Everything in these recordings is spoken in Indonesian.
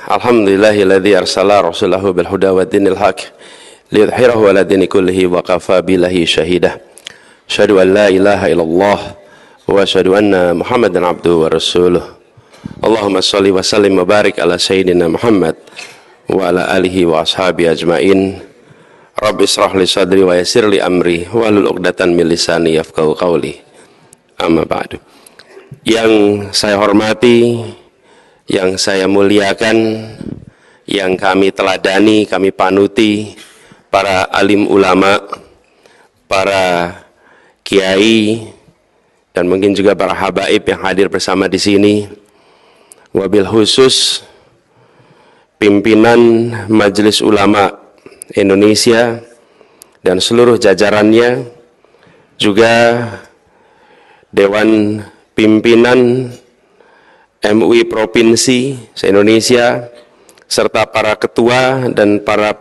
Alhamdulillahilladzi arsala rasulahu bil huda wa dinil haq liyudhhirahu ala dini kullihi wa kafa billahi syahida. Asyhadu an la ilaha illallah wa asyhadu anna Muhammadan abduhu wa rasuluh. Allahumma shalli wa sallim wa barik ala sayyidina Muhammad wa ala alihi wa ashabi ajmain. Rabbi israh li sadri wa yassir li amri wahlul 'uqdatam min lisani yafqahu qawli. Amma ba'du. Yang saya hormati, yang saya muliakan, yang kami teladani, kami panuti, para alim ulama, para kiai, dan mungkin juga para habaib yang hadir bersama di sini. Wabil khusus pimpinan Majelis Ulama Indonesia dan seluruh jajarannya, juga Dewan Pimpinan MUI Provinsi se-Indonesia, serta para ketua dan para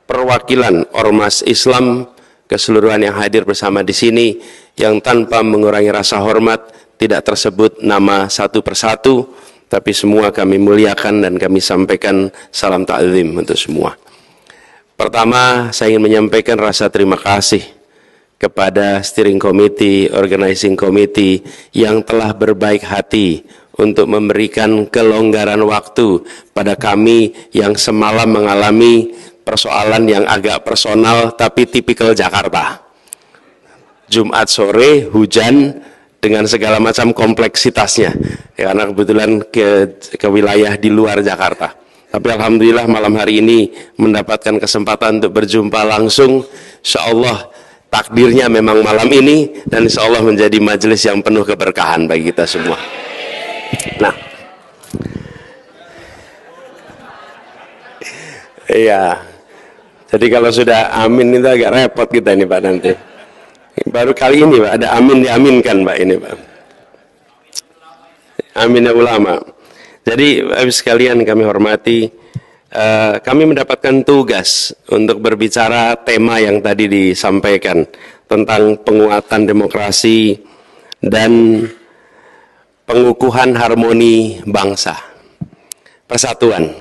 perwakilan ormas Islam keseluruhan yang hadir bersama di sini, yang tanpa mengurangi rasa hormat tidak tersebut nama satu persatu, tapi semua kami muliakan dan kami sampaikan salam ta'zim untuk semua. Pertama, saya ingin menyampaikan rasa terima kasih kepada steering committee, organizing committee yang telah berbaik hati untuk memberikan kelonggaran waktu pada kami yang semalam mengalami persoalan yang agak personal tapi tipikal Jakarta. Jumat sore hujan dengan segala macam kompleksitasnya, karena kebetulan ke wilayah di luar Jakarta. Tapi alhamdulillah malam hari ini mendapatkan kesempatan untuk berjumpa langsung. Insyaallah takdirnya memang malam ini, dan insyaallah menjadi majelis yang penuh keberkahan bagi kita semua. Nah, iya. Jadi kalau sudah amin itu agak repot kita ini Pak nanti. Baru kali ini Pak ada amin diaminkan Pak ini Pak. Aminnya ulama. Jadi habis sekalian kami hormati, kami mendapatkan tugas untuk berbicara tema yang tadi disampaikan tentang penguatan demokrasi dan pengukuhan harmoni bangsa, persatuan.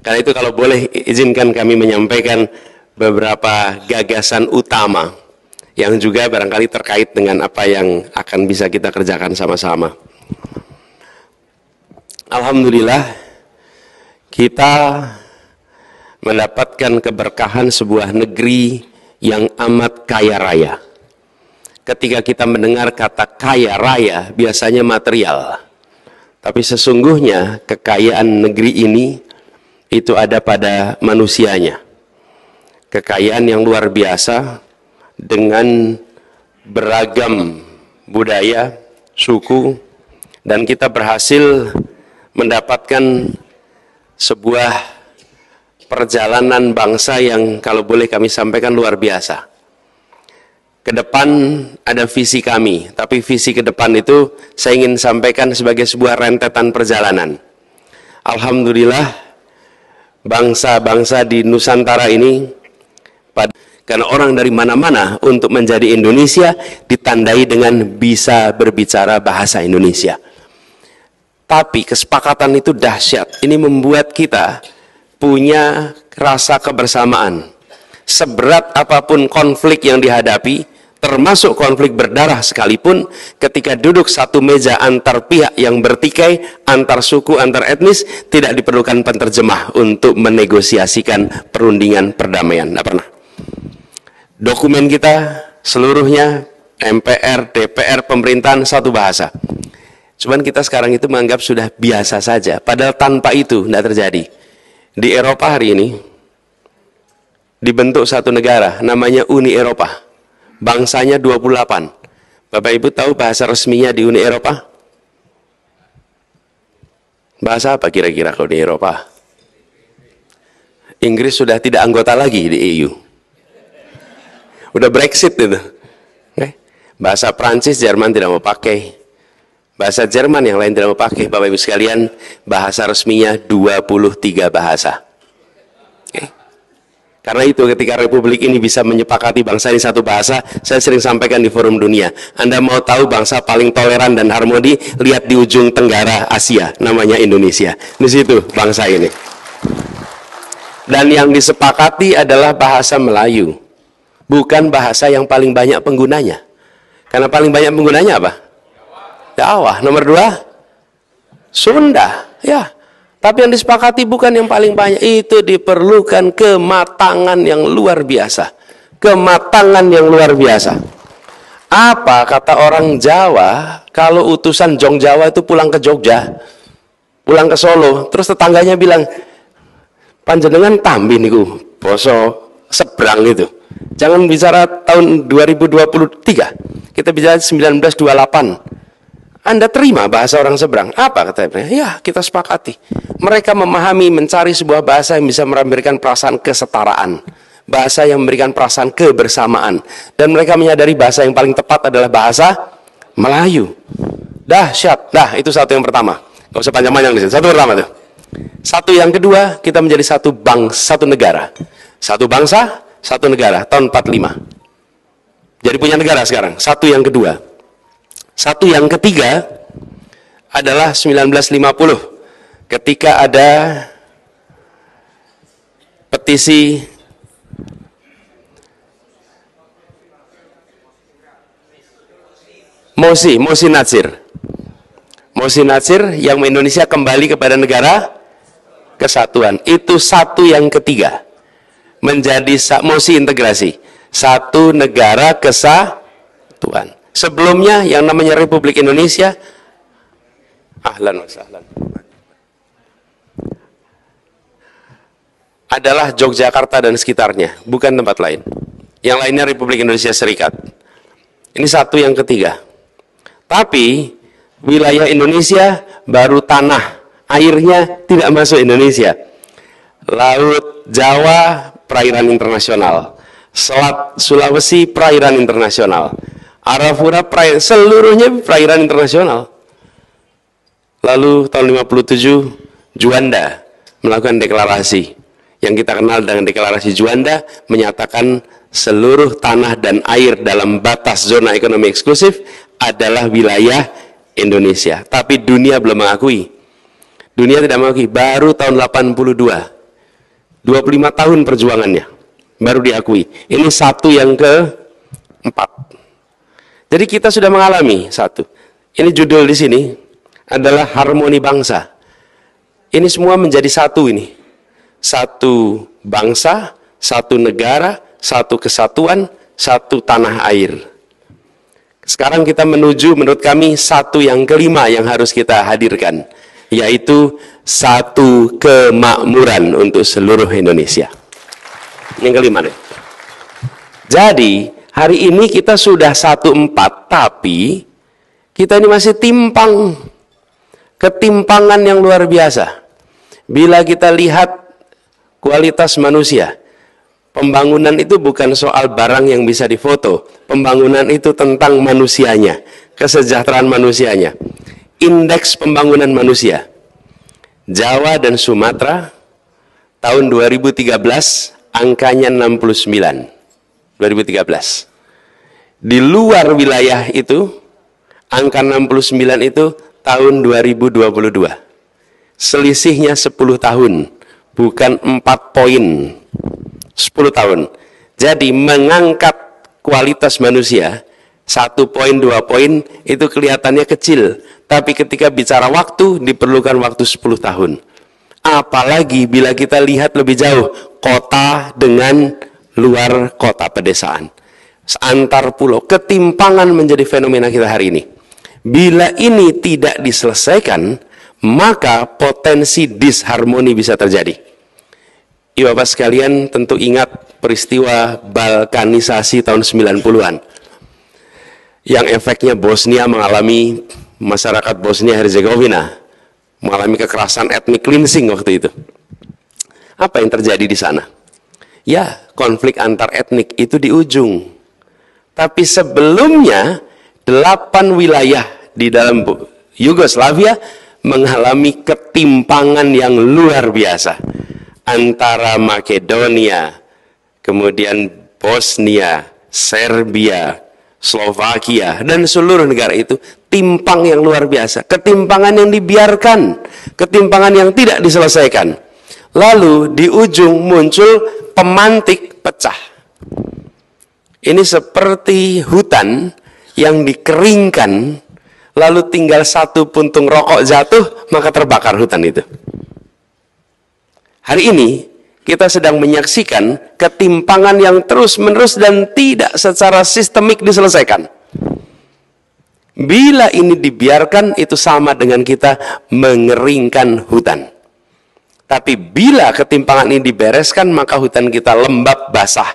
Karena itu kalau boleh izinkan kami menyampaikan beberapa gagasan utama yang juga barangkali terkait dengan apa yang akan bisa kita kerjakan sama-sama. Alhamdulillah kita mendapatkan keberkahan sebuah negeri yang amat kaya raya. Ketika kita mendengar kata kaya raya, biasanya material. Tapi sesungguhnya kekayaan negeri ini itu ada pada manusianya. Kekayaan yang luar biasa dengan beragam budaya, suku, dan kita berhasil mendapatkan sebuah perjalanan bangsa yang kalau boleh kami sampaikan luar biasa. Ke depan ada visi kami, tapi visi ke depan itu saya ingin sampaikan sebagai sebuah rentetan perjalanan. Alhamdulillah bangsa-bangsa di Nusantara ini, karena orang dari mana-mana untuk menjadi Indonesia ditandai dengan bisa berbicara bahasa Indonesia. Tapi kesepakatan itu dahsyat. Ini membuat kita punya rasa kebersamaan. Seberat apapun konflik yang dihadapi, termasuk konflik berdarah sekalipun, ketika duduk satu meja antar pihak yang bertikai, antar suku, antar etnis, tidak diperlukan penterjemah untuk menegosiasikan perundingan perdamaian. Tidak pernah. Dokumen kita seluruhnya, MPR, DPR, pemerintahan, satu bahasa. Cuman kita sekarang itu menganggap sudah biasa saja, padahal tanpa itu tidak terjadi. Di Eropa hari ini dibentuk satu negara, namanya Uni Eropa. Bangsanya 28. Bapak Ibu tahu bahasa resminya di Uni Eropa? Bahasa apa kira-kira kalau di Eropa? Inggris sudah tidak anggota lagi di EU. Udah Brexit itu. Bahasa Prancis, Jerman tidak mau pakai. Bahasa Jerman yang lain tidak mau pakai. Bapak Ibu sekalian, bahasa resminya 23 bahasa. Karena itu ketika republik ini bisa menyepakati bangsa ini satu bahasa, saya sering sampaikan di forum dunia. Anda mau tahu bangsa paling toleran dan harmoni? Lihat di ujung tenggara Asia, namanya Indonesia. Di situ bangsa ini. Dan yang disepakati adalah bahasa Melayu. Bukan bahasa yang paling banyak penggunanya. Karena paling banyak penggunanya apa? Jawa. Nomor 2? Sunda. Ya. Tapi yang disepakati bukan yang paling banyak. Itu diperlukan kematangan yang luar biasa. Kematangan yang luar biasa. Apa kata orang Jawa, kalau utusan Jong Jawa itu pulang ke Jogja, pulang ke Solo, terus tetangganya bilang, panjenengan tambi niku, poso seberang itu. Jangan bicara tahun 2023, kita bicara 1928. Anda terima bahasa orang seberang? Apa katanya? Ya, kita sepakati. Mereka memahami, mencari sebuah bahasa yang bisa memberikan perasaan kesetaraan. Bahasa yang memberikan perasaan kebersamaan. Dan mereka menyadari bahasa yang paling tepat adalah bahasa Melayu. Dahsyat. Nah, itu satu yang pertama. Gak usah panjang-panjang di sini. Satu pertama tuh. Satu yang kedua, kita menjadi satu bangsa, satu negara. Satu bangsa, satu negara. Tahun 45. Jadi punya negara sekarang. Satu yang kedua. Satu yang ketiga adalah 1950 ketika ada petisi Mosi Natsir. Mosi Natsir yang Indonesia kembali kepada negara kesatuan. Itu satu yang ketiga. Menjadi Mosi integrasi. Satu negara kesatuan. Sebelumnya yang namanya Republik Indonesia, ahlan wa sahlan, adalah Yogyakarta dan sekitarnya, bukan tempat lain. Yang lainnya Republik Indonesia Serikat. Ini satu yang ketiga. Tapi wilayah Indonesia baru tanah, airnya tidak masuk Indonesia. Laut Jawa perairan internasional, Selat Sulawesi perairan internasional. Arafura seluruhnya perairan internasional. Lalu tahun 57 Juanda melakukan deklarasi yang kita kenal dengan deklarasi Juanda, menyatakan seluruh tanah dan air dalam batas zona ekonomi eksklusif adalah wilayah Indonesia. Tapi dunia belum mengakui. Dunia tidak mengakui. Baru tahun 82. 25 tahun perjuangannya baru diakui. Ini satu yang keempat. Jadi kita sudah mengalami satu. Ini judul di sini adalah harmoni bangsa. Ini semua menjadi satu ini. Satu bangsa, satu negara, satu kesatuan, satu tanah air. Sekarang kita menuju menurut kami satu yang kelima yang harus kita hadirkan. Yaitu satu kemakmuran untuk seluruh Indonesia. Yang kelima nih. Jadi hari ini kita sudah 1-4, tapi kita ini masih timpang. Ketimpangan yang luar biasa. Bila kita lihat kualitas manusia, pembangunan itu bukan soal barang yang bisa difoto. Pembangunan itu tentang manusianya, kesejahteraan manusianya. Indeks pembangunan manusia. Jawa dan Sumatera, tahun 2013, angkanya 69. 2013. Di luar wilayah itu, angka 69 itu tahun 2022. Selisihnya 10 tahun, bukan 4 poin. 10 tahun. Jadi mengangkat kualitas manusia, 1 poin, 2 poin, itu kelihatannya kecil. Tapi ketika bicara waktu, diperlukan waktu 10 tahun. Apalagi bila kita lihat lebih jauh, kota dengan luar kota pedesaan, antar pulau, ketimpangan menjadi fenomena kita hari ini. Bila ini tidak diselesaikan, maka potensi disharmoni bisa terjadi. Ibu bapak sekalian tentu ingat peristiwa balkanisasi tahun 90-an, yang efeknya Bosnia mengalami, masyarakat Bosnia Herzegovina mengalami kekerasan ethnic cleansing waktu itu. Apa yang terjadi di sana? Ya, konflik antar etnik itu di ujung. Tapi sebelumnya 8 wilayah di dalam Yugoslavia mengalami ketimpangan yang luar biasa. Antara Makedonia, kemudian Bosnia, Serbia, Slovakia, dan seluruh negara itu timpang yang luar biasa, ketimpangan yang dibiarkan, ketimpangan yang tidak diselesaikan. Lalu di ujung muncul pemantik pecah. Ini seperti hutan yang dikeringkan, lalu tinggal satu puntung rokok jatuh, maka terbakar hutan itu. Hari ini kita sedang menyaksikan ketimpangan yang terus-menerus dan tidak secara sistemik diselesaikan. Bila ini dibiarkan, itu sama dengan kita mengeringkan hutan. Tapi bila ketimpangan ini dibereskan, maka hutan kita lembab basah.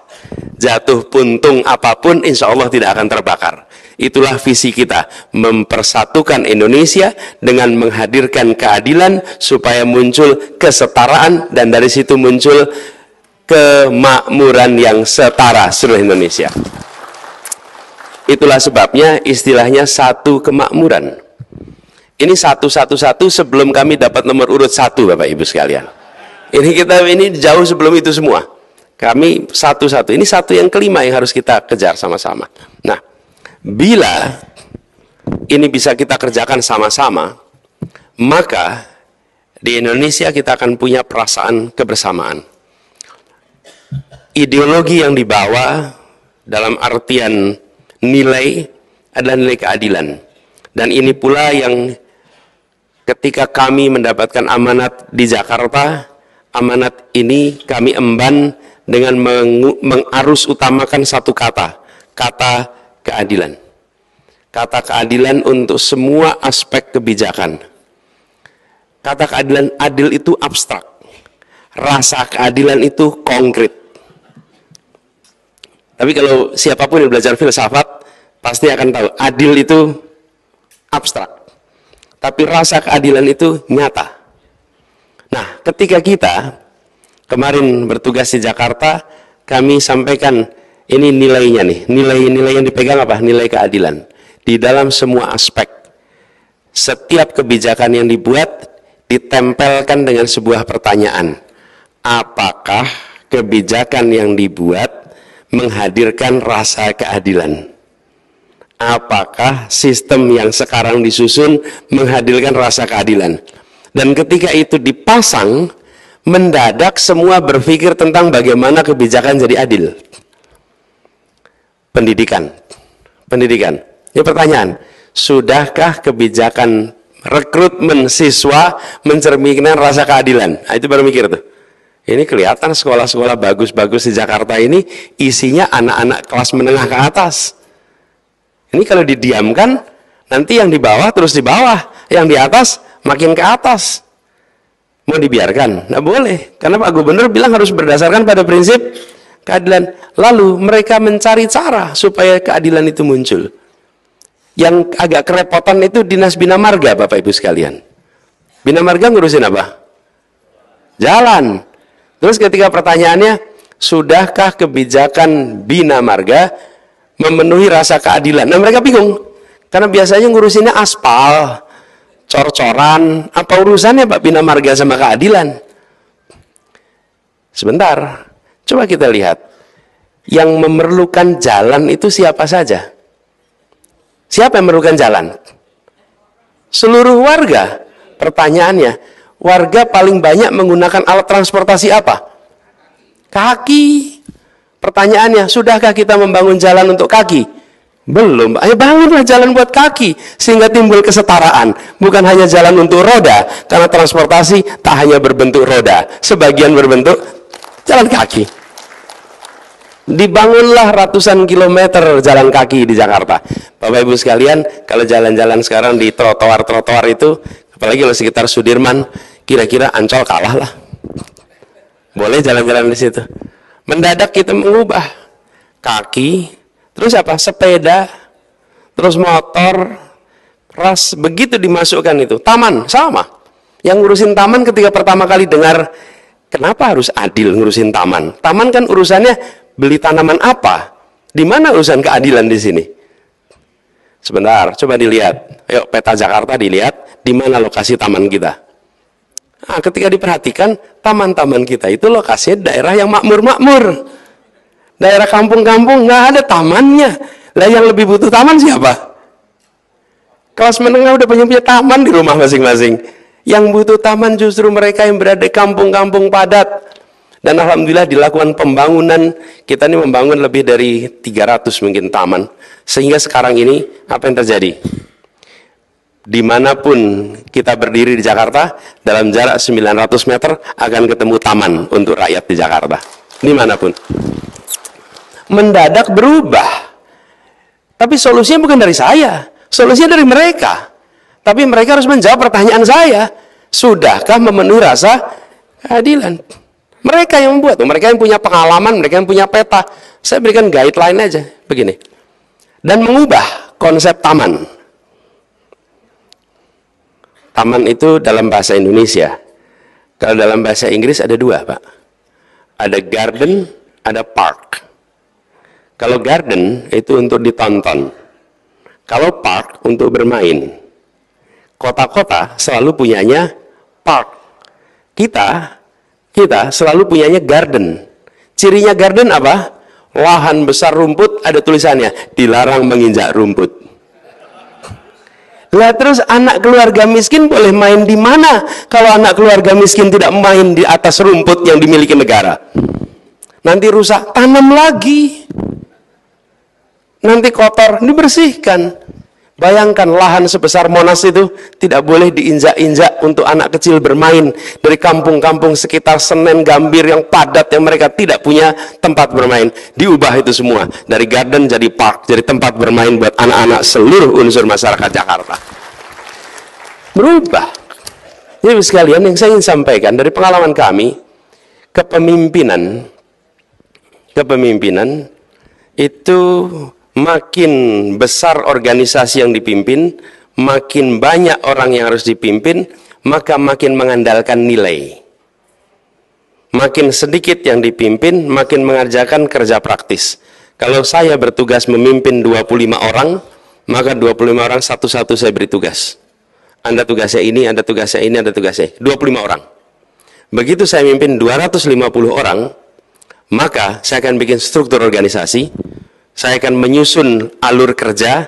Jatuh puntung apapun, insya Allah tidak akan terbakar. Itulah visi kita, mempersatukan Indonesia dengan menghadirkan keadilan supaya muncul kesetaraan dan dari situ muncul kemakmuran yang setara seluruh Indonesia. Itulah sebabnya istilahnya satu kemakmuran. Ini satu-satu-satu sebelum kami dapat nomor urut 1, Bapak Ibu sekalian. Ini jauh sebelum itu semua. Kami satu-satu. Ini satu yang kelima yang harus kita kejar sama-sama. Nah, bila ini bisa kita kerjakan sama-sama, maka di Indonesia kita akan punya perasaan kebersamaan. Ideologi yang dibawa dalam artian nilai adalah nilai keadilan. Dan ini pula yang ketika kami mendapatkan amanat di Jakarta, amanat ini kami emban dengan mengarus utamakan satu kata keadilan. Kata keadilan untuk semua aspek kebijakan. Kata keadilan, adil itu abstrak. Rasa keadilan itu konkret. Tapi kalau siapapun yang belajar filsafat, pasti akan tahu, adil itu abstrak. Tapi rasa keadilan itu nyata. Nah, ketika kita kemarin bertugas di Jakarta, kami sampaikan, ini nilainya nih, nilai-nilai yang dipegang apa? Nilai keadilan. Di dalam semua aspek. Setiap kebijakan yang dibuat, ditempelkan dengan sebuah pertanyaan. Apakah kebijakan yang dibuat menghadirkan rasa keadilan? Apakah sistem yang sekarang disusun menghadirkan rasa keadilan? Dan ketika itu dipasang, mendadak semua berpikir tentang bagaimana kebijakan jadi adil. Pendidikan. Ini pertanyaan, sudahkah kebijakan rekrutmen siswa mencerminkan rasa keadilan? Nah, itu baru mikir tuh. Ini kelihatan sekolah-sekolah bagus-bagus di Jakarta ini isinya anak-anak kelas menengah ke atas. Ini kalau didiamkan, nanti yang di bawah terus di bawah, yang di atas makin ke atas. Mau dibiarkan? Nggak boleh, karena Pak Gubernur bilang harus berdasarkan pada prinsip keadilan. Lalu mereka mencari cara supaya keadilan itu muncul. Yang agak kerepotan itu Dinas Bina Marga, Bapak Ibu sekalian. Bina Marga ngurusin apa? Jalan. Terus ketika pertanyaannya, sudahkah kebijakan Bina Marga memenuhi rasa keadilan? Nah, mereka bingung. Karena biasanya ngurusinnya aspal, cor-coran. Apa urusannya Pak Bina Marga sama keadilan? Sebentar. Coba kita lihat. Yang memerlukan jalan itu siapa saja? Siapa yang memerlukan jalan? Seluruh warga. Pertanyaannya, warga paling banyak menggunakan alat transportasi apa? Kaki. Pertanyaannya, sudahkah kita membangun jalan untuk kaki? Belum. Ayo bangunlah jalan buat kaki sehingga timbul kesetaraan. Bukan hanya jalan untuk roda, karena transportasi tak hanya berbentuk roda, sebagian berbentuk jalan kaki. Dibangunlah ratusan kilometer jalan kaki di Jakarta. Bapak Ibu sekalian, kalau jalan-jalan sekarang di trotoar-trotoar itu, apalagi kalau sekitar Sudirman, kira-kira Ancol kalah lah. Boleh jalan-jalan di situ. Mendadak kita mengubah kaki, terus apa? Sepeda, terus motor, ras, begitu dimasukkan itu. Taman, sama. Yang ngurusin taman ketika pertama kali dengar, kenapa harus adil ngurusin taman? Taman kan urusannya beli tanaman apa? Di mana urusan keadilan di sini? Sebentar, coba dilihat. Yuk, peta Jakarta dilihat, di mana lokasi taman kita. Nah, ketika diperhatikan, taman-taman kita itu lokasinya daerah yang makmur-makmur. Daerah kampung-kampung nggak ada tamannya. Lah yang lebih butuh taman siapa? Kelas menengah udah punya taman di rumah masing-masing. Yang butuh taman justru mereka yang berada di kampung-kampung padat. Dan alhamdulillah dilakukan pembangunan. Kita ini membangun lebih dari 300 mungkin taman. Sehingga sekarang ini apa yang terjadi? Dimanapun kita berdiri di Jakarta, dalam jarak 900 meter akan ketemu taman untuk rakyat di Jakarta. Dimanapun. Mendadak berubah. Tapi solusinya bukan dari saya. Solusinya dari mereka. Tapi mereka harus menjawab pertanyaan saya. Sudahkah memenuhi rasa keadilan? Mereka yang membuat, mereka yang punya pengalaman, mereka yang punya peta. Saya berikan guideline aja, begini. Dan mengubah konsep taman. Taman itu dalam bahasa Indonesia. Kalau dalam bahasa Inggris ada dua, Pak. Ada garden, ada park. Kalau garden itu untuk ditonton. Kalau park untuk bermain. Kota-kota selalu punyanya park. Kita selalu punyanya garden. Cirinya garden apa? Lahan besar rumput, ada tulisannya, dilarang menginjak rumput. Lah terus anak keluarga miskin boleh main di mana kalau anak keluarga miskin tidak main di atas rumput yang dimiliki negara? Nanti rusak, tanam lagi. Nanti kotor, dibersihkan. Bayangkan lahan sebesar Monas itu tidak boleh diinjak-injak untuk anak kecil bermain dari kampung-kampung sekitar Senen, Gambir yang padat yang mereka tidak punya tempat bermain. Diubah itu semua dari garden jadi park, jadi tempat bermain buat anak-anak seluruh unsur masyarakat Jakarta. Berubah. Jadi sekalian yang saya ingin sampaikan dari pengalaman kami, kepemimpinan itu makin besar organisasi yang dipimpin, makin banyak orang yang harus dipimpin, maka makin mengandalkan nilai. Makin sedikit yang dipimpin, makin mengerjakan kerja praktis. Kalau saya bertugas memimpin 25 orang, maka 25 orang satu-satu saya beri tugas. Anda tugasnya ini, Anda tugasnya ini, Anda tugasnya 25 orang. Begitu saya memimpin 250 orang, maka saya akan bikin struktur organisasi. Saya akan menyusun alur kerja,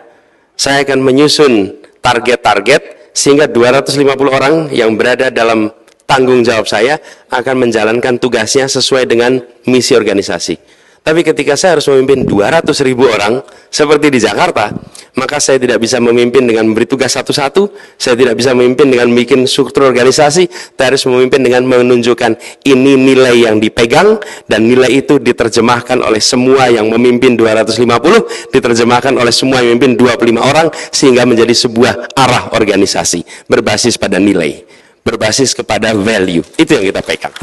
saya akan menyusun target-target, sehingga 250 orang yang berada dalam tanggung jawab saya akan menjalankan tugasnya sesuai dengan misi organisasi. Tapi ketika saya harus memimpin 200.000 orang, seperti di Jakarta, maka saya tidak bisa memimpin dengan memberi tugas satu-satu, saya tidak bisa memimpin dengan bikin struktur organisasi, saya harus memimpin dengan menunjukkan ini nilai yang dipegang, dan nilai itu diterjemahkan oleh semua yang memimpin 250, diterjemahkan oleh semua yang memimpin 25 orang, sehingga menjadi sebuah arah organisasi, berbasis pada nilai, berbasis kepada value, itu yang kita pegang.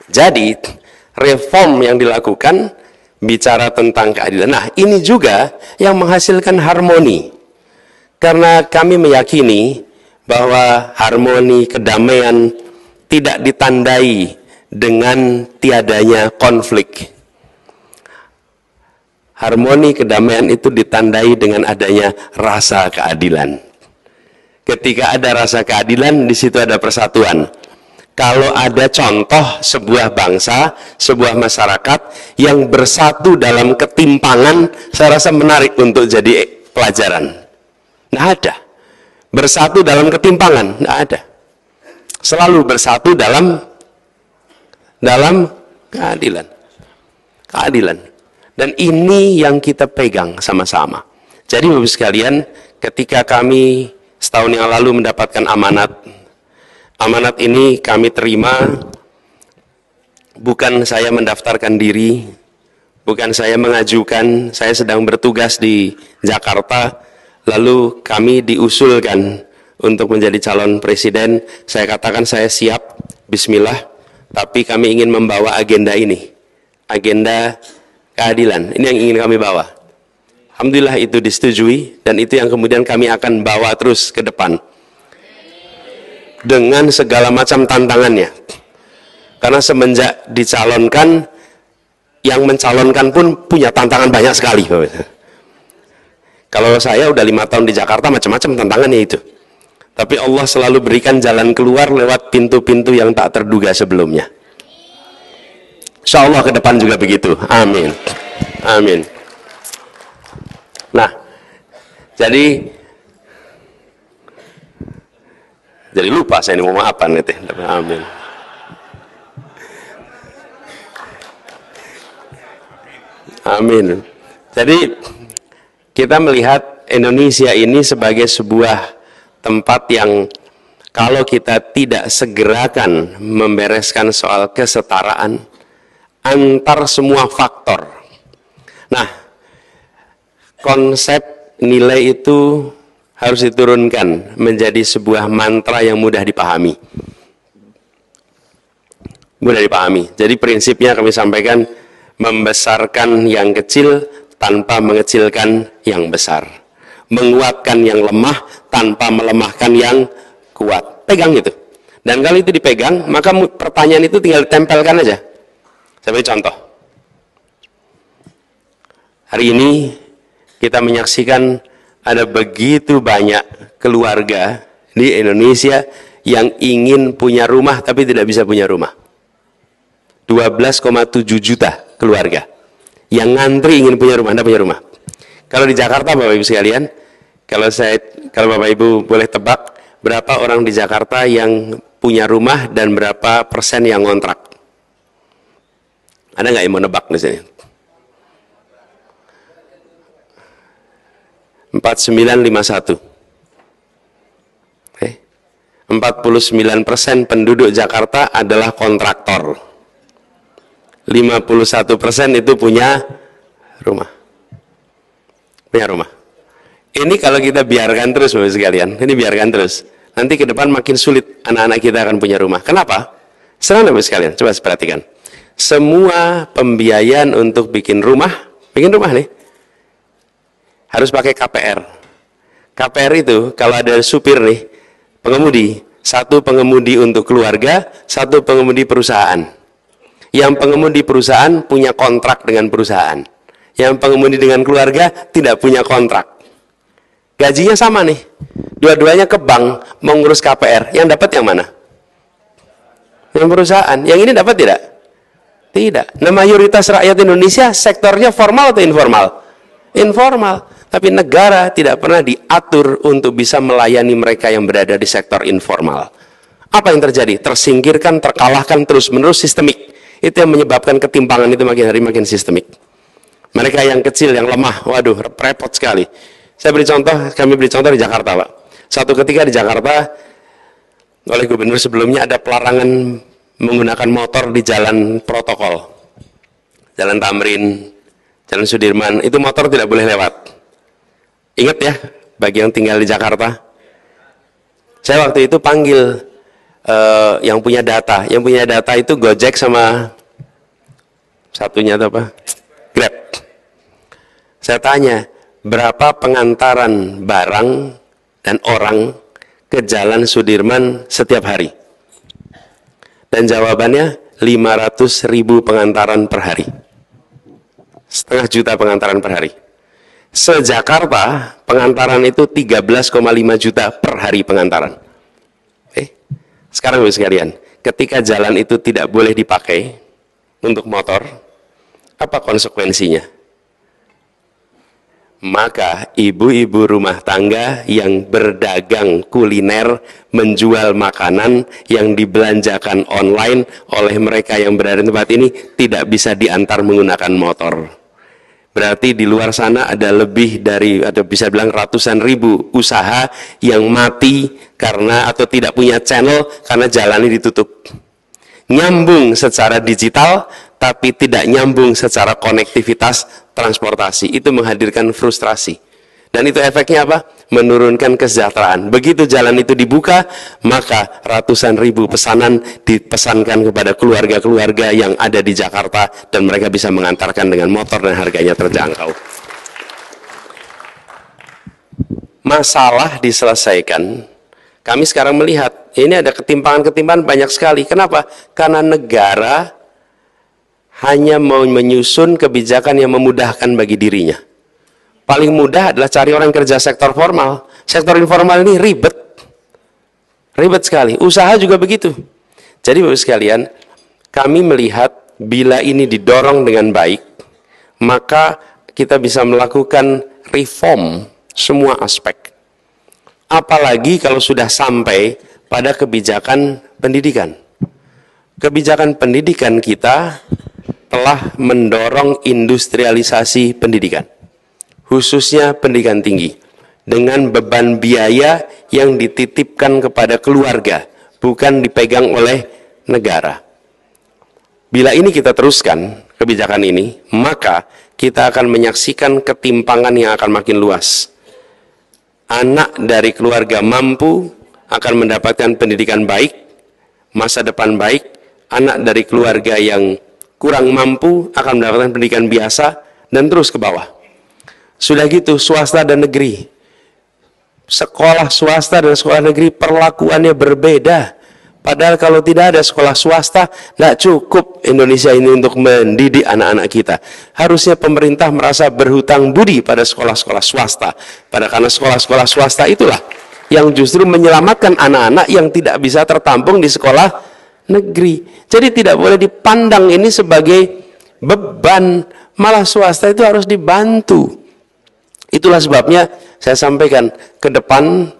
Jadi, reform yang dilakukan bicara tentang keadilan. Nah, ini juga yang menghasilkan harmoni. Karena kami meyakini bahwa harmoni, kedamaian tidak ditandai dengan tiadanya konflik. Harmoni, kedamaian itu ditandai dengan adanya rasa keadilan. Ketika ada rasa keadilan, di situ ada persatuan. Kalau ada contoh sebuah bangsa, sebuah masyarakat yang bersatu dalam ketimpangan, saya rasa menarik untuk jadi pelajaran. Nggak ada. Bersatu dalam ketimpangan, nggak ada. Selalu bersatu dalam keadilan. Keadilan. Dan ini yang kita pegang sama-sama. Jadi Bapak sekalian, ketika kami setahun yang lalu mendapatkan amanat ini kami terima, bukan saya mendaftarkan diri, bukan saya mengajukan, saya sedang bertugas di Jakarta, lalu kami diusulkan untuk menjadi calon presiden. Saya katakan saya siap, bismillah, tapi kami ingin membawa agenda ini, agenda keadilan, ini yang ingin kami bawa. Alhamdulillah itu disetujui, dan itu yang kemudian kami akan bawa terus ke depan. Dengan segala macam tantangannya. Karena semenjak dicalonkan, yang mencalonkan pun punya tantangan banyak sekali. Kalau saya udah 5 tahun di Jakarta, macam-macam tantangannya itu. Tapi Allah selalu berikan jalan keluar lewat pintu-pintu yang tak terduga sebelumnya. Insya Allah ke depan juga begitu. Amin. Amin. Nah, jadi lupa saya ini mau apa nih teh. Amin. Amin. Jadi kita melihat Indonesia ini sebagai sebuah tempat yang kalau kita tidak segerakan membereskan soal kesetaraan antar semua faktor. Nah, konsep nilai itu harus diturunkan menjadi sebuah mantra yang mudah dipahami. Mudah dipahami. Jadi prinsipnya kami sampaikan, membesarkan yang kecil tanpa mengecilkan yang besar. Menguatkan yang lemah tanpa melemahkan yang kuat. Pegang itu. Dan kalau itu dipegang, maka pertanyaan itu tinggal ditempelkan aja. Saya beri contoh. Hari ini kita menyaksikan ada begitu banyak keluarga di Indonesia yang ingin punya rumah tapi tidak bisa punya rumah. 12,7 juta keluarga yang ngantri ingin punya rumah, tidak punya rumah. Kalau di Jakarta, Bapak Ibu sekalian, kalau Bapak Ibu boleh tebak, berapa orang di Jakarta yang punya rumah dan berapa persen yang ngontrak? Ada nggak yang mau nebak di sini? 4951. Oke. 49% penduduk Jakarta adalah kontraktor. 51% itu punya rumah. Punya rumah. Ini kalau kita biarkan terus, Bapak sekalian, ini biarkan terus. Nanti ke depan makin sulit anak-anak kita akan punya rumah. Kenapa? Senang, Bapak sekalian, coba perhatikan. Semua pembiayaan untuk bikin rumah nih, harus pakai KPR. KPR itu kalau ada supir nih, pengemudi, satu pengemudi untuk keluarga, satu pengemudi perusahaan. Yang pengemudi perusahaan punya kontrak dengan perusahaan. Yang pengemudi dengan keluarga tidak punya kontrak. Gajinya sama nih. Dua-duanya ke bank mengurus KPR. Yang dapat yang mana? Yang perusahaan. Yang ini dapat tidak? Tidak. Nah, mayoritas rakyat Indonesia sektornya formal atau informal? Informal. Tapi negara tidak pernah diatur untuk bisa melayani mereka yang berada di sektor informal. Apa yang terjadi? Tersingkirkan, terkalahkan terus-menerus, sistemik. Itu yang menyebabkan ketimpangan itu makin hari makin sistemik. Mereka yang kecil, yang lemah, waduh, repot sekali. Kami beri contoh di Jakarta, Pak. Satu ketika di Jakarta, oleh gubernur sebelumnya ada pelarangan menggunakan motor di jalan protokol. Jalan Tamrin, Jalan Sudirman, itu motor tidak boleh lewat. Ingat ya, bagi yang tinggal di Jakarta. Saya waktu itu panggil yang punya data. Yang punya data itu Gojek sama satunya itu apa? Grab. Saya tanya, berapa pengantaran barang dan orang ke Jalan Sudirman setiap hari? Dan jawabannya 500.000 pengantaran per hari. 0,5 juta pengantaran per hari. Se-Jakarta, pengantaran itu 13,5 juta per hari pengantaran. Sekarang Bapak sekalian, ketika jalan itu tidak boleh dipakai untuk motor, apa konsekuensinya? Maka ibu-ibu rumah tangga yang berdagang kuliner, menjual makanan yang dibelanjakan online oleh mereka yang berada di tempat ini tidak bisa diantar menggunakan motor. Berarti di luar sana ada lebih dari, atau bisa bilang ratusan ribu usaha yang mati karena atau tidak punya channel karena jalannya ditutup. Nyambung secara digital tapi tidak nyambung secara konektivitas transportasi. Itu menghadirkan frustrasi. Dan itu efeknya apa? Menurunkan kesejahteraan. Begitu jalan itu dibuka, maka ratusan ribu pesanan dipesankan kepada keluarga-keluarga yang ada di Jakarta dan mereka bisa mengantarkan dengan motor dan harganya terjangkau. Masalah diselesaikan. Kami sekarang melihat ini ada ketimpangan-ketimpangan banyak sekali. Kenapa? Karena negara hanya mau menyusun kebijakan yang memudahkan bagi dirinya. Paling mudah adalah cari orang kerja sektor formal. Sektor informal ini ribet. Ribet sekali. Usaha juga begitu. Jadi Bapak sekalian, kami melihat bila ini didorong dengan baik, maka kita bisa melakukan reform semua aspek. Apalagi kalau sudah sampai pada kebijakan pendidikan. Kebijakan pendidikan kita telah mendorong industrialisasi pendidikan, khususnya pendidikan tinggi, dengan beban biaya yang dititipkan kepada keluarga, bukan dipegang oleh negara. Bila ini kita teruskan, kebijakan ini, maka kita akan menyaksikan ketimpangan yang akan makin luas. Anak dari keluarga mampu akan mendapatkan pendidikan baik, masa depan baik. Anak dari keluarga yang kurang mampu akan mendapatkan pendidikan biasa, dan terus ke bawah. Sudah gitu, swasta dan negeri. Sekolah swasta dan sekolah negeri perlakuannya berbeda. Padahal kalau tidak ada sekolah swasta, tidak cukup Indonesia ini untuk mendidik anak-anak kita. Harusnya pemerintah merasa berhutang budi pada sekolah-sekolah swasta. Karena sekolah-sekolah swasta itulah yang justru menyelamatkan anak-anak yang tidak bisa tertampung di sekolah negeri. Jadi tidak boleh dipandang ini sebagai beban, malah swasta itu harus dibantu. Itulah sebabnya saya sampaikan ke depan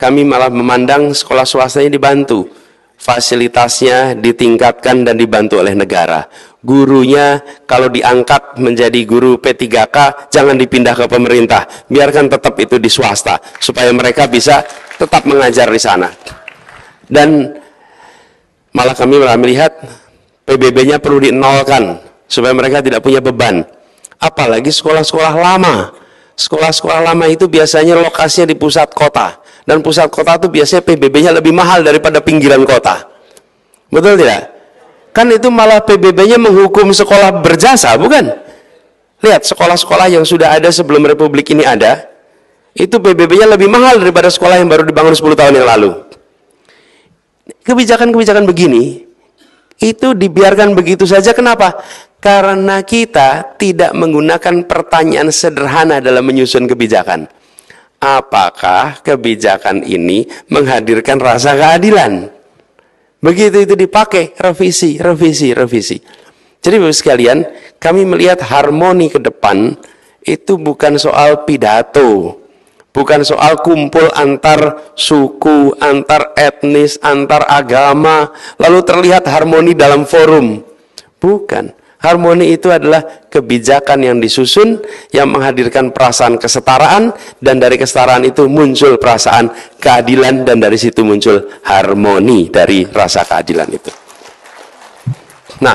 kami malah memandang sekolah swastanya dibantu. Fasilitasnya ditingkatkan dan dibantu oleh negara. Gurunya kalau diangkat menjadi guru P3K jangan dipindah ke pemerintah, biarkan tetap itu di swasta supaya mereka bisa tetap mengajar di sana. Dan malah kami melihat PBB-nya perlu dinolkan supaya mereka tidak punya beban. Apalagi sekolah-sekolah lama. Sekolah-sekolah lama itu biasanya lokasinya di pusat kota. Dan pusat kota itu biasanya PBB-nya lebih mahal daripada pinggiran kota. Betul tidak? Kan itu malah PBB-nya menghukum sekolah berjasa, bukan? Lihat, sekolah-sekolah yang sudah ada sebelum Republik ini ada, itu PBB-nya lebih mahal daripada sekolah yang baru dibangun 10 tahun yang lalu. Kebijakan-kebijakan begini, itu dibiarkan begitu saja. Kenapa? Karena kita tidak menggunakan pertanyaan sederhana dalam menyusun kebijakan. Apakah kebijakan ini menghadirkan rasa keadilan? Begitu itu dipakai, revisi. Jadi Bapak sekalian, kami melihat harmoni ke depan itu bukan soal pidato, bukan soal kumpul antar suku, antar etnis, antar agama, lalu terlihat harmoni dalam forum. Bukan. Harmoni itu adalah kebijakan yang disusun yang menghadirkan perasaan kesetaraan, dan dari kesetaraan itu muncul perasaan keadilan, dan dari situ muncul harmoni dari rasa keadilan itu. Nah,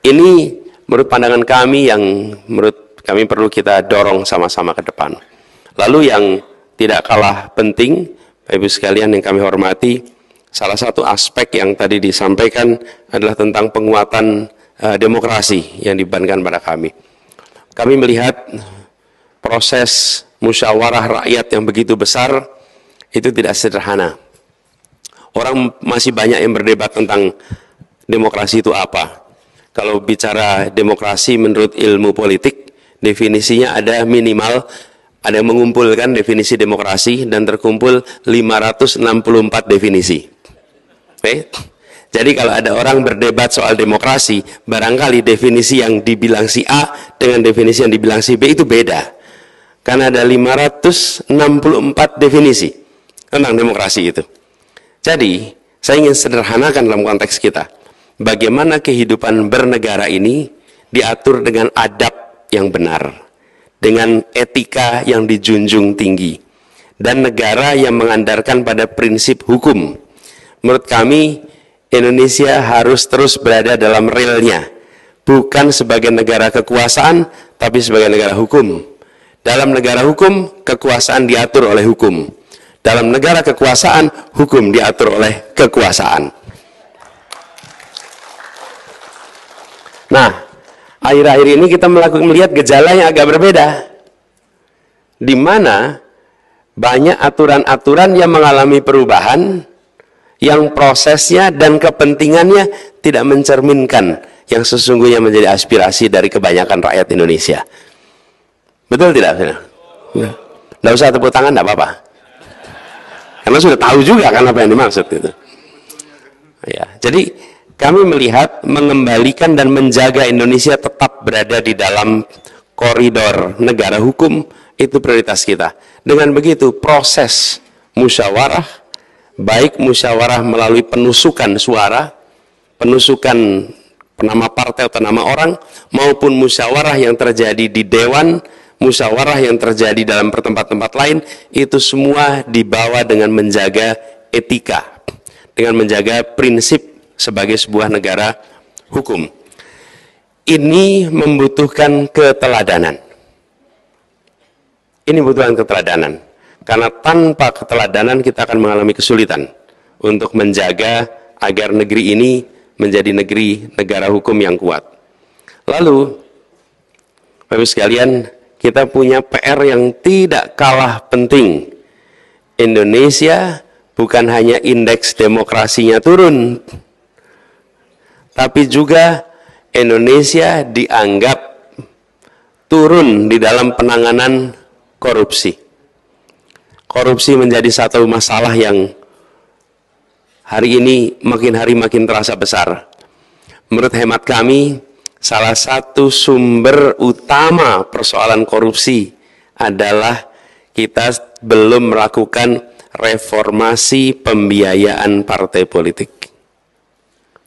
ini menurut pandangan kami yang menurut kami perlu kita dorong sama-sama ke depan. Lalu yang tidak kalah penting, Bapak Ibu sekalian yang kami hormati, salah satu aspek yang tadi disampaikan adalah tentang penguatan demokrasi yang dibebankan pada kami. Kami melihat proses musyawarah rakyat yang begitu besar itu tidak sederhana. Orang masih banyak yang berdebat tentang demokrasi itu apa. Kalau bicara demokrasi menurut ilmu politik, definisinya ada minimal, ada yang mengumpulkan definisi demokrasi dan terkumpul 564 definisi. Oke? Jadi kalau ada orang berdebat soal demokrasi, barangkali definisi yang dibilang si A dengan definisi yang dibilang si B itu beda. Karena ada 564 definisi tentang demokrasi itu. Jadi, saya ingin sederhanakan dalam konteks kita. Bagaimana kehidupan bernegara ini diatur dengan adab yang benar, dengan etika yang dijunjung tinggi, dan negara yang mengandalkan pada prinsip hukum. Menurut kami, Indonesia harus terus berada dalam realnya, bukan sebagai negara kekuasaan, tapi sebagai negara hukum. Dalam negara hukum, kekuasaan diatur oleh hukum. Dalam negara kekuasaan, hukum diatur oleh kekuasaan. Nah, akhir-akhir ini kita melihat gejala yang agak berbeda, di mana banyak aturan-aturan yang mengalami perubahan, yang prosesnya dan kepentingannya tidak mencerminkan yang sesungguhnya menjadi aspirasi dari kebanyakan rakyat Indonesia. Betul tidak? Tidak usah tepuk tangan, tidak apa-apa. Karena sudah tahu juga kan apa yang dimaksud itu. Ya, jadi Kami melihat mengembalikan dan menjaga Indonesia tetap berada di dalam koridor negara hukum itu prioritas kita. Dengan begitu proses musyawarah, baik musyawarah melalui penusukan suara, penusukan nama partai atau nama orang, maupun musyawarah yang terjadi di dewan, musyawarah yang terjadi dalam tempat-tempat lain, itu semua dibawa dengan menjaga etika, dengan menjaga prinsip sebagai sebuah negara hukum. Ini membutuhkan keteladanan. Ini membutuhkan keteladanan. Karena tanpa keteladanan kita akan mengalami kesulitan untuk menjaga agar negeri ini menjadi negara hukum yang kuat. Lalu, Bapak-Ibu sekalian, kita punya PR yang tidak kalah penting. Indonesia bukan hanya indeks demokrasinya turun, tapi juga Indonesia dianggap turun di dalam penanganan korupsi. Korupsi menjadi satu masalah yang hari ini makin hari makin terasa besar. Menurut hemat kami, salah satu sumber utama persoalan korupsi adalah kita belum melakukan reformasi pembiayaan partai politik.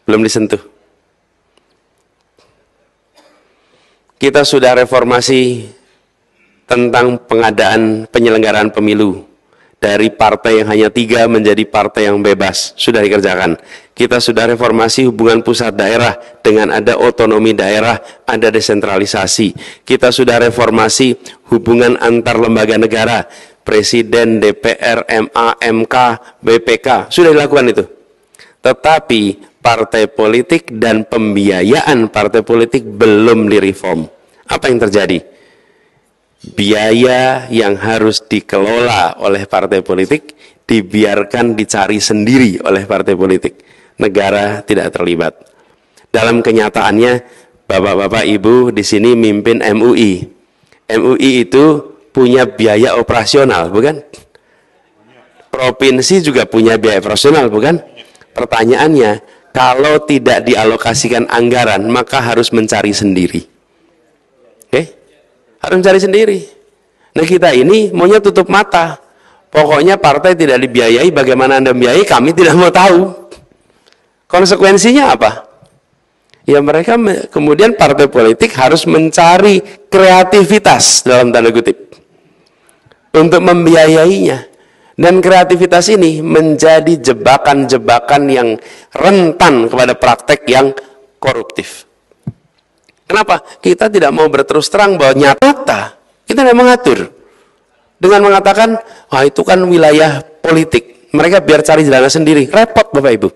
Belum disentuh. Kita sudah reformasi tentang pengadaan penyelenggaraan pemilu. Dari partai yang hanya 3 menjadi partai yang bebas. Sudah dikerjakan. Kita sudah reformasi hubungan pusat daerah dengan ada otonomi daerah, ada desentralisasi. Kita sudah reformasi hubungan antar lembaga negara. Presiden, DPR, MA, MK, BPK. Sudah dilakukan itu. Tetapi partai politik dan pembiayaan partai politik belum direform. Apa yang terjadi? Biaya yang harus dikelola oleh partai politik dibiarkan dicari sendiri oleh partai politik. Negara tidak terlibat. Dalam kenyataannya, Bapak-bapak Ibu di sini mimpin MUI. MUI itu punya biaya operasional, bukan? Provinsi juga punya biaya operasional, bukan? Pertanyaannya, kalau tidak dialokasikan anggaran, maka harus mencari sendiri. Oke? Harus mencari sendiri. Nah, kita ini maunya tutup mata. Pokoknya partai tidak dibiayai, bagaimana Anda membiayai, kami tidak mau tahu. Konsekuensinya apa? Ya mereka kemudian partai politik harus mencari kreativitas dalam tanda kutip untuk membiayainya. Dan kreativitas ini menjadi jebakan-jebakan yang rentan kepada praktek yang koruptif. Kenapa? Kita tidak mau berterus terang bahwa nyata kita tidak mengatur. Dengan mengatakan, wah itu kan wilayah politik. Mereka biar cari jalan sendiri. Repot Bapak Ibu.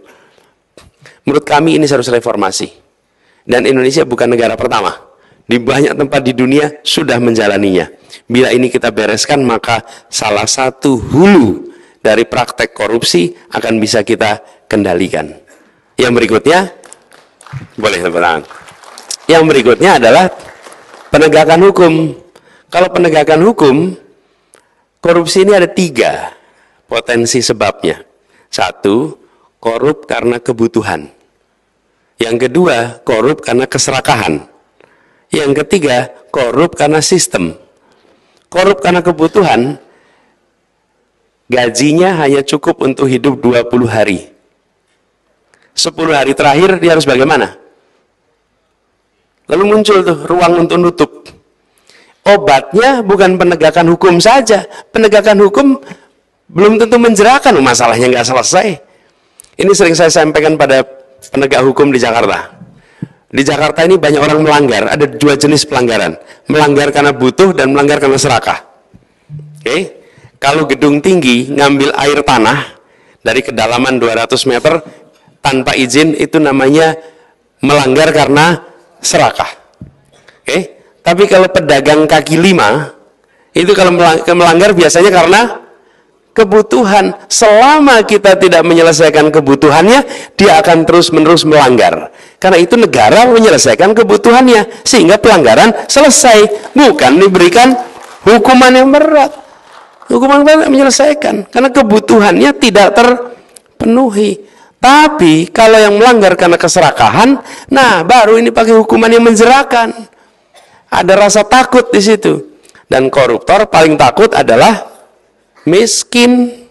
Menurut kami ini harus reformasi. Dan Indonesia bukan negara pertama. Di banyak tempat di dunia sudah menjalaninya. Bila ini kita bereskan, maka salah satu hulu dari praktek korupsi akan bisa kita kendalikan. Yang berikutnya, boleh tepuk tangan. Yang berikutnya adalah penegakan hukum. Kalau penegakan hukum, korupsi ini ada 3 potensi sebabnya. 1, korup karena kebutuhan. Yang kedua, korup karena keserakahan. Yang ketiga, korup karena sistem. Korup karena kebutuhan, gajinya hanya cukup untuk hidup 20 hari. 10 hari terakhir dia harus bagaimana? Lalu muncul tuh ruang untuk nutup. Obatnya bukan penegakan hukum saja. Penegakan hukum belum tentu menjerahkan, masalahnya nggak selesai. Ini sering saya sampaikan pada penegak hukum di Jakarta. Di Jakarta ini banyak orang melanggar, ada 2 jenis pelanggaran. Melanggar karena butuh dan melanggar karena serakah. Oke? Kalau gedung tinggi ngambil air tanah dari kedalaman 200 meter tanpa izin, itu namanya melanggar karena serakah. Oke? Tapi kalau pedagang kaki 5, itu kalau melanggar biasanya karena kebutuhan. Selama kita tidak menyelesaikan kebutuhannya, dia akan terus-menerus melanggar. Karena itu negara menyelesaikan kebutuhannya, sehingga pelanggaran selesai, bukan diberikan hukuman yang berat. Hukuman berat menyelesaikan, karena kebutuhannya tidak terpenuhi. Tapi kalau yang melanggar karena keserakahan, nah baru ini pakai hukuman yang menjerakan. Ada rasa takut di situ. Dan koruptor paling takut adalah miskin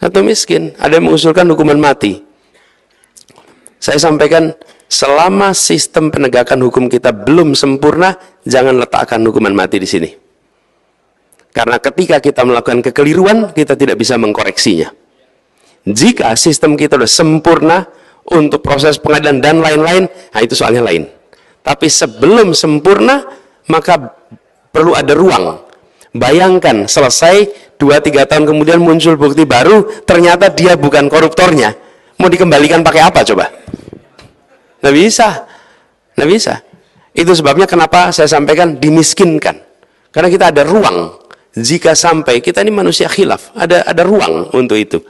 atau miskin. Ada yang mengusulkan hukuman mati. Saya sampaikan, selama sistem penegakan hukum kita belum sempurna, jangan letakkan hukuman mati di sini. Karena ketika kita melakukan kekeliruan, kita tidak bisa mengkoreksinya. Jika sistem kita sudah sempurna untuk proses pengadilan dan lain-lain, nah itu soalnya lain. Tapi sebelum sempurna, maka perlu ada ruang. Bayangkan selesai 2-3 tahun kemudian muncul bukti baru, ternyata dia bukan koruptornya. Mau dikembalikan pakai apa coba? Nggak bisa. Nggak bisa. Itu sebabnya kenapa saya sampaikan dimiskinkan. Karena kita ada ruang. Jika sampai, kita ini manusia khilaf, ada ruang untuk itu.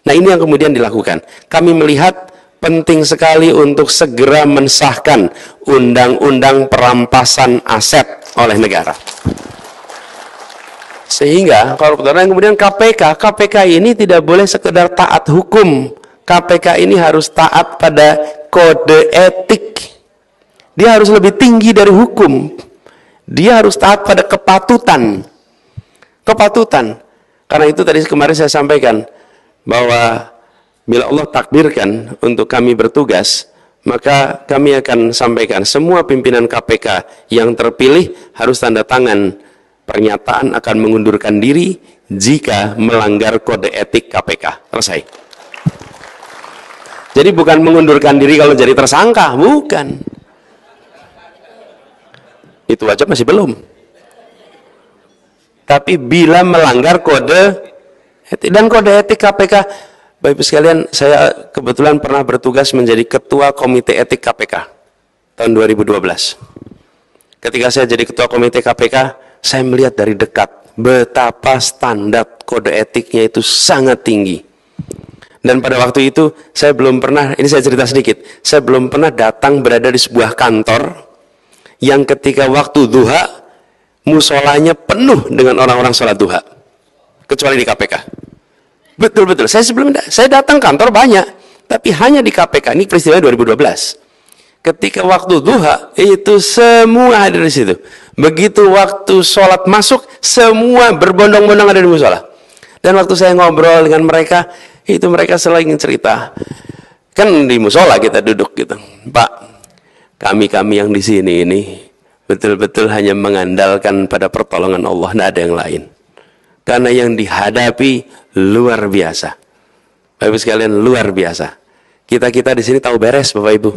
Nah ini yang kemudian dilakukan. Kami melihat penting sekali untuk segera mensahkan undang-undang perampasan aset oleh negara. Sehingga koruptor yang kemudian KPK ini tidak boleh sekedar taat hukum. KPK ini harus taat pada kode etik. Dia harus lebih tinggi dari hukum. Dia harus taat pada kepatutan. Kepatutan. Karena itu tadi kemarin saya sampaikan, bahwa bila Allah takdirkan untuk kami bertugas, maka kami akan sampaikan semua pimpinan KPK yang terpilih harus tanda tangan pernyataan akan mengundurkan diri jika melanggar kode etik KPK. Selesai. Jadi bukan mengundurkan diri kalau jadi tersangka, bukan. Itu aja masih belum. Tapi bila melanggar kode dan kode etik KPK, Bapak Ibu sekalian, saya kebetulan pernah bertugas menjadi Ketua Komite Etik KPK tahun 2012. Ketika saya jadi Ketua Komite KPK, saya melihat dari dekat betapa standar kode etiknya itu sangat tinggi. Dan pada waktu itu, saya belum pernah, ini saya cerita sedikit, saya belum pernah datang berada di sebuah kantor yang ketika waktu duha, musolanya penuh dengan orang-orang sholat duha. Kecuali di KPK. Betul-betul. Saya datang kantor banyak, tapi hanya di KPK. Ini peristiwa 2012. Ketika waktu duha, itu semua hadir di situ. Begitu waktu sholat masuk, semua berbondong-bondong ada di musola. Dan waktu saya ngobrol dengan mereka, itu mereka selalu ingin cerita. Kan di musola kita duduk gitu. Pak, kami yang di sini ini betul-betul hanya mengandalkan pada pertolongan Allah, tidak ada yang lain. Karena yang dihadapi luar biasa. Bapak Ibu sekalian, luar biasa. Kita di sini tahu beres, Bapak Ibu.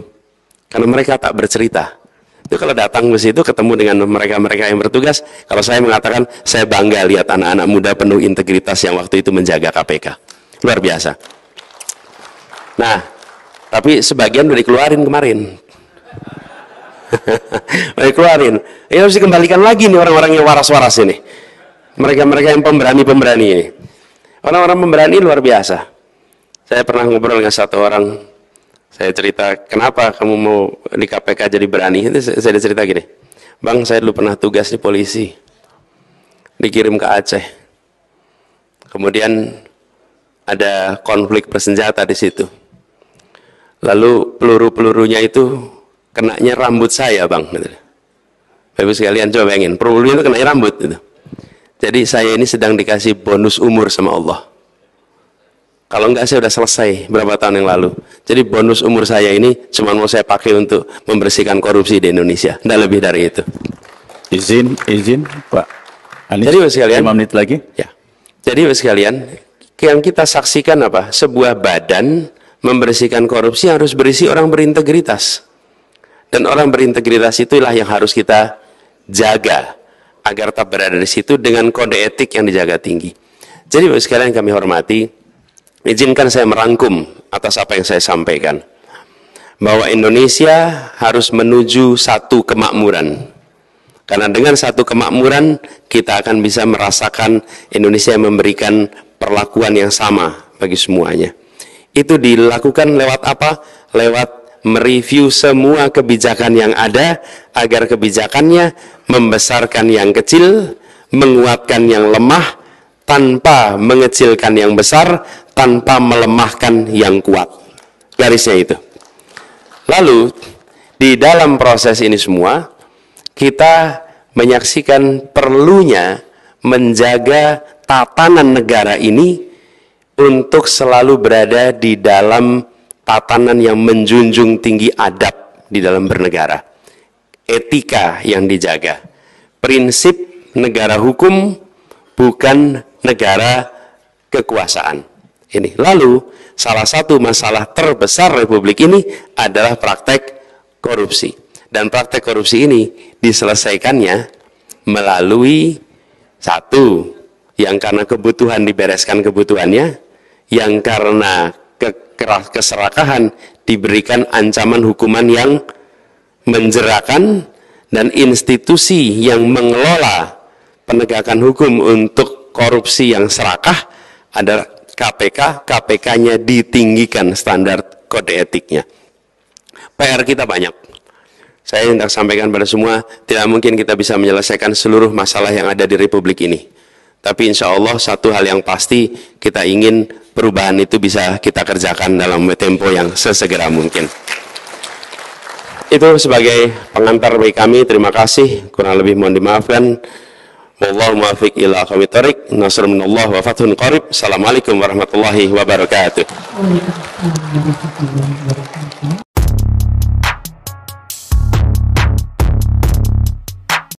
Karena mereka tak bercerita. Itu kalau datang ke situ ketemu dengan mereka-mereka yang bertugas, kalau saya mengatakan saya bangga lihat anak-anak muda penuh integritas yang waktu itu menjaga KPK. Luar biasa. Nah, tapi sebagian udah dikeluarin kemarin. Udah dikeluarin. Ini harus dikembalikan lagi nih orang-orang yang waras-waras ini. Mereka-mereka yang pemberani-pemberani ini. Orang-orang pemberani luar biasa. Saya pernah ngobrol dengan satu orang. Saya cerita, kenapa kamu mau di KPK jadi berani? Saya cerita gini, Bang, saya dulu pernah tugas di polisi. Dikirim ke Aceh. Kemudian ada konflik bersenjata di situ. Lalu peluru-pelurunya itu kenanya rambut saya, Bang. Bapak Ibu sekalian, coba bayangin, pelurunya itu kenanya rambut. Gitu. Jadi saya ini sedang dikasih bonus umur sama Allah. Kalau enggak saya sudah selesai berapa tahun yang lalu. Jadi bonus umur saya ini cuma mau saya pakai untuk membersihkan korupsi di Indonesia. Tidak lebih dari itu. Izin Pak Anies. Jadi sekalian, 5 menit lagi. Ya. Jadi sekalian, yang kita saksikan apa? Sebuah badan membersihkan korupsi harus berisi orang berintegritas. Dan orang berintegritas itulah yang harus kita jaga agar tak berada di situ dengan kode etik yang dijaga tinggi. Jadi Bapak sekalian kami hormati, izinkan saya merangkum atas apa yang saya sampaikan. Bahwa Indonesia harus menuju satu kemakmuran. Karena dengan satu kemakmuran, kita akan bisa merasakan Indonesia memberikan perlakuan yang sama bagi semuanya. Itu dilakukan lewat apa? Lewat mereview semua kebijakan yang ada agar kebijakannya membesarkan yang kecil, menguatkan yang lemah, tanpa mengecilkan yang besar, tanpa melemahkan yang kuat. garisnya itu. Lalu di dalam proses ini semua kita menyaksikan perlunya menjaga tatanan negara ini untuk selalu berada di dalam tatanan yang menjunjung tinggi adab di dalam bernegara, etika yang dijaga, prinsip negara hukum bukan negara kekuasaan. Ini lalu salah satu masalah terbesar Republik ini adalah praktek korupsi, dan praktek korupsi ini diselesaikannya melalui satu, yang karena kebutuhan dibereskan kebutuhannya, yang karena keserakahan diberikan ancaman hukuman yang menjerakan, dan institusi yang mengelola penegakan hukum untuk korupsi yang serakah adalah KPK. KPK-nya ditinggikan standar kode etiknya. PR kita banyak. Saya hendak sampaikan pada semua, tidak mungkin kita bisa menyelesaikan seluruh masalah yang ada di Republik ini. Tapi insya Allah satu hal yang pasti, kita ingin perubahan itu bisa kita kerjakan dalam tempo yang sesegera mungkin. Itu sebagai pengantar bagi kami. Terima kasih. Kurang lebih mohon dimaafkan. Wallahu muwaffiq ila aqwamit thoriq. Nasrun minallah wa fathun qarib. Assalamualaikum warahmatullahi wabarakatuh.